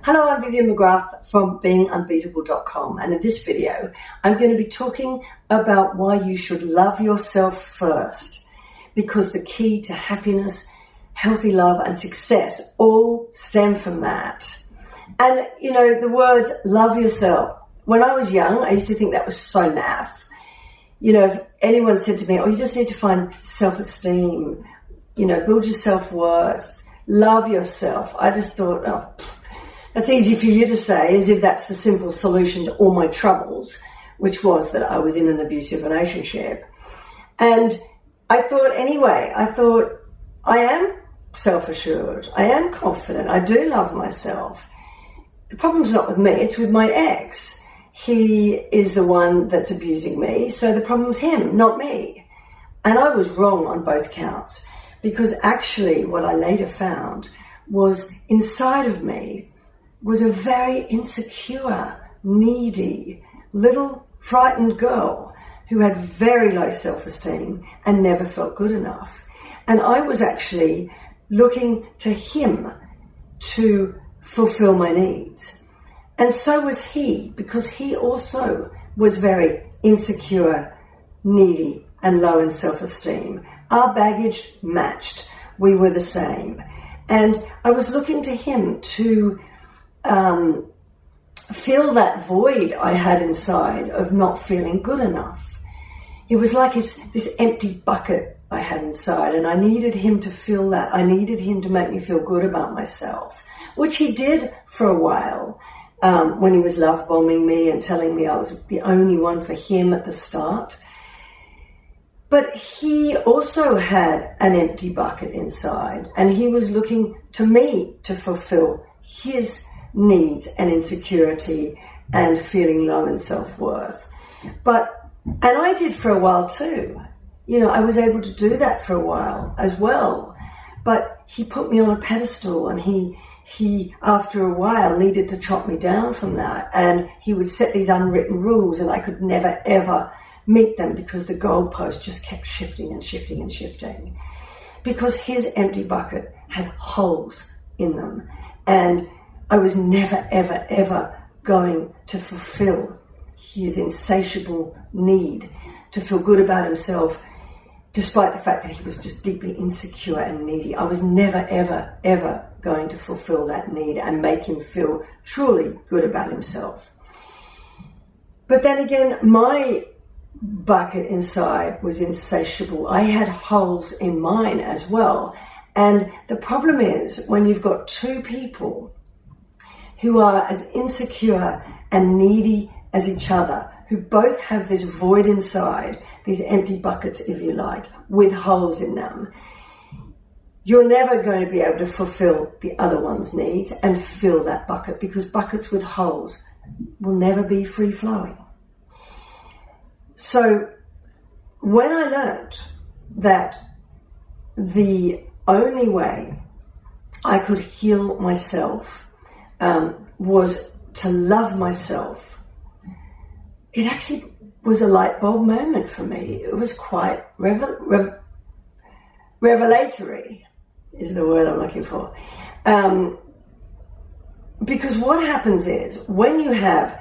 Hello, I'm Vivian McGrath from beingunbeatable.com, and in this video I'm going to be talking about why you should love yourself first, because the key to happiness, healthy love and success all stem from that. And you know, the words love yourself, when I was young I used to think that was so naff. You know, if anyone said to me, oh, you just need to find self-esteem, you know, build your self-worth, love yourself, I just thought, oh, that's easy for you to say, as if that's the simple solution to all my troubles, which was that I was in an abusive relationship. And I thought I am self-assured, I am confident, I do love myself. The problem's not with me, it's with my ex. He is the one that's abusing me, so the problem's him, not me. And I was wrong on both counts, because actually what I later found was inside of me was a very insecure, needy, little frightened girl who had very low self-esteem and never felt good enough. And I was actually looking to him to fulfill my needs. And so was he, because he also was very insecure, needy, and low in self-esteem. Our baggage matched. We were the same. And I was looking to him to fill that void I had inside of not feeling good enough. It was like this empty bucket I had inside, and I needed him to fill that. I needed him to make me feel good about myself, which he did for a while, when he was love bombing me and telling me I was the only one for him at the start. But he also had an empty bucket inside, and he was looking to me to fulfill his needs and insecurity and feeling low in self-worth. And I did for a while too. You know, I was able to do that for a while as well. But he put me on a pedestal, and he after a while needed to chop me down from that. And he would set these unwritten rules, and I could never ever meet them because the goalpost just kept shifting and shifting and shifting. Because his empty bucket had holes in them. And I was never, ever, ever going to fulfill his insatiable need to feel good about himself, despite the fact that he was just deeply insecure and needy. I was never, ever, ever going to fulfill that need and make him feel truly good about himself. But then again, my bucket inside was insatiable. I had holes in mine as well. And the problem is, when you've got two people who are as insecure and needy as each other, who both have this void inside, these empty buckets, if you like, with holes in them, you're never going to be able to fulfill the other one's needs and fill that bucket, because buckets with holes will never be free-flowing. So when I learned that the only way I could heal myself was to love myself, it actually was a light bulb moment for me. It was quite revelatory, is the word I'm looking for. Because what happens is, when you have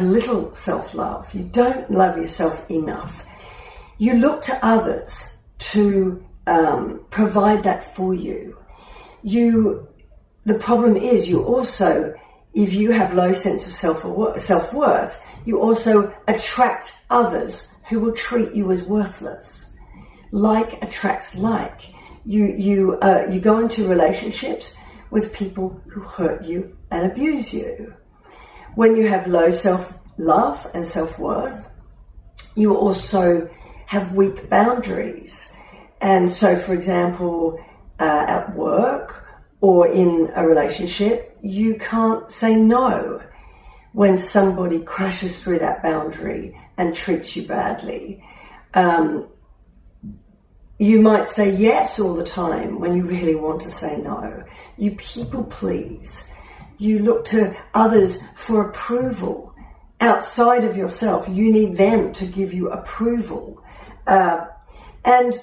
little self-love, you don't love yourself enough, you look to others to provide that for you. The problem is, you also, if you have low sense of self-worth, you also attract others who will treat you as worthless. Like attracts like. You go into relationships with people who hurt you and abuse you. When you have low self-love and self-worth, you also have weak boundaries. And so, for example, at work or in a relationship, you can't say no when somebody crashes through that boundary and treats you badly. You might say yes all the time when you really want to say no. You people please. You look to others for approval. Outside of yourself, you need them to give you approval. And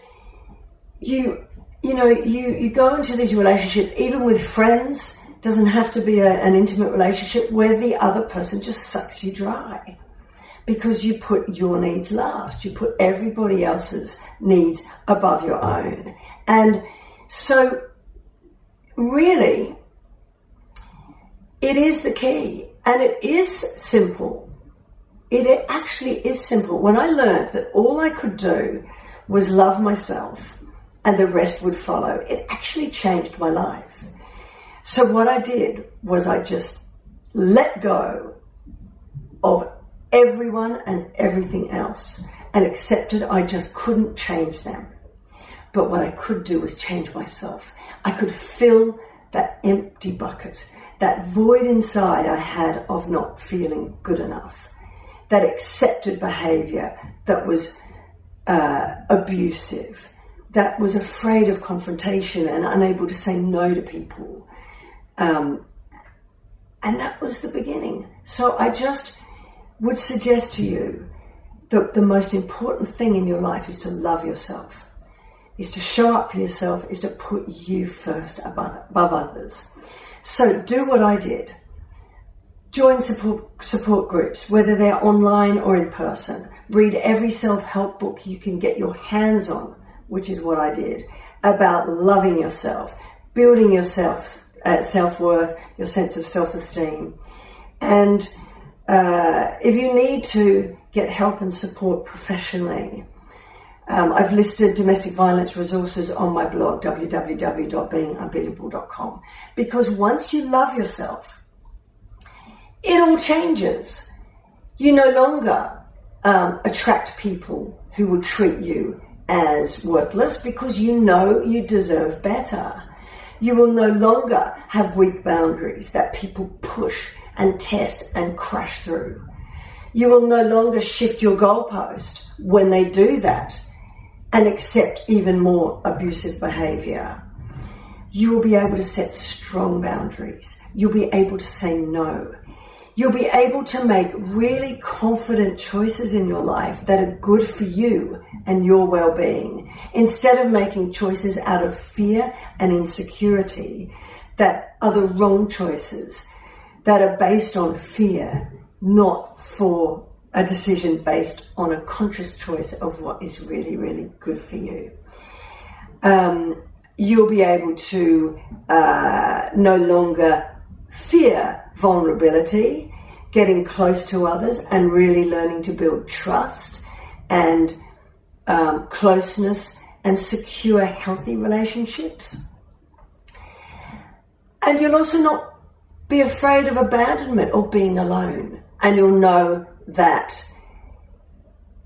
you go into this relationship, even with friends It doesn't have to be an intimate relationship where the other person just sucks you dry because you put your needs last. You put everybody else's needs above your own. And so really, it is the key, and it is simple. It actually is simple. When I learned that all I could do was love myself and the rest would follow, it actually changed my life. So what I did was I just let go of everyone and everything else and accepted I just couldn't change them. But what I could do was change myself. I could fill that empty bucket, that void inside I had of not feeling good enough, that accepted behavior that was abusive, that was afraid of confrontation and unable to say no to people. And that was the beginning. So I just would suggest to you that the most important thing in your life is to love yourself, is to show up for yourself, is to put you first above others. So do what I did. Join support groups, whether they're online or in person. Read every self-help book you can get your hands on, which is what I did, about loving yourself, building yourself, self-worth, your sense of self-esteem. And if you need to get help and support professionally, I've listed domestic violence resources on my blog, www.beingunbeatable.com, because once you love yourself, it all changes. You no longer attract people who will treat you as worthless because you know you deserve better. You will no longer have weak boundaries that people push and test and crash through. You will no longer shift your goalpost when they do that and accept even more abusive behavior. You will be able to set strong boundaries. You'll be able to say no. You'll be able to make really confident choices in your life that are good for you and your well-being, instead of making choices out of fear and insecurity that are the wrong choices, that are based on fear, not for a decision based on a conscious choice of what is really, really good for you. You'll be able to no longer fear vulnerability, getting close to others and really learning to build trust and closeness and secure, healthy relationships. And you'll also not be afraid of abandonment or being alone. And you'll know that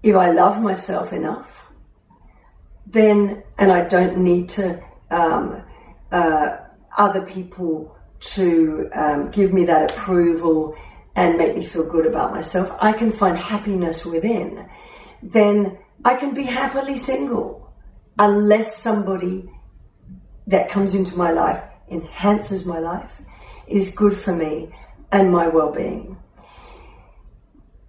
if I love myself enough, then, and I don't need to other people to give me that approval and make me feel good about myself, I can find happiness within, then I can be happily single, unless somebody that comes into my life enhances my life, is good for me and my well-being.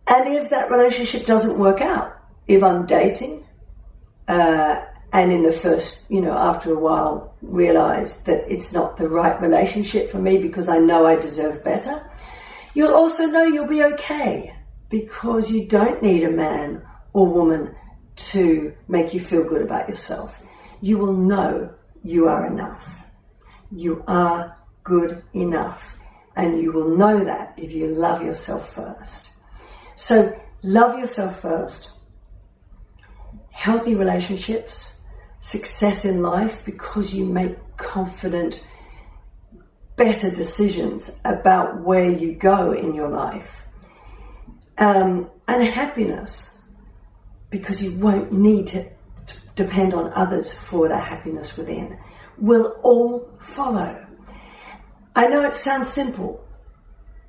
And if that relationship doesn't work out, if I'm dating, and in the first, after a while, realize that it's not the right relationship for me because I know I deserve better, you'll also know you'll be okay, because you don't need a man or woman to make you feel good about yourself. You will know you are enough. You are good enough. And you will know that if you love yourself first. So love yourself first. Healthy relationships, success in life, because you make confident, better decisions about where you go in your life. And happiness, because you won't need to depend on others for that happiness within, will all follow. I know it sounds simple,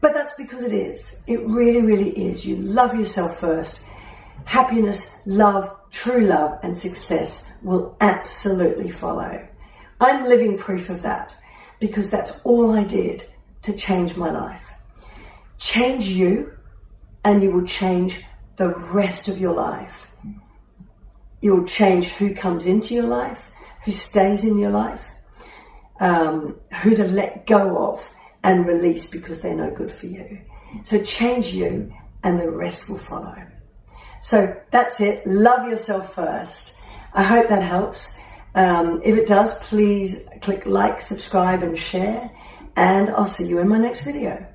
but that's because it is. It really, really is. You love yourself first. Happiness, love, true love, and success will absolutely follow. I'm living proof of that, because that's all I did to change my life. Change you, and you will change the rest of your life. You'll change who comes into your life, who stays in your life, who to let go of, and release because they're no good for you. So change you and the rest will follow. So that's it. Love yourself first. I hope that helps. If it does, please click like, subscribe and share, and I'll see you in my next video.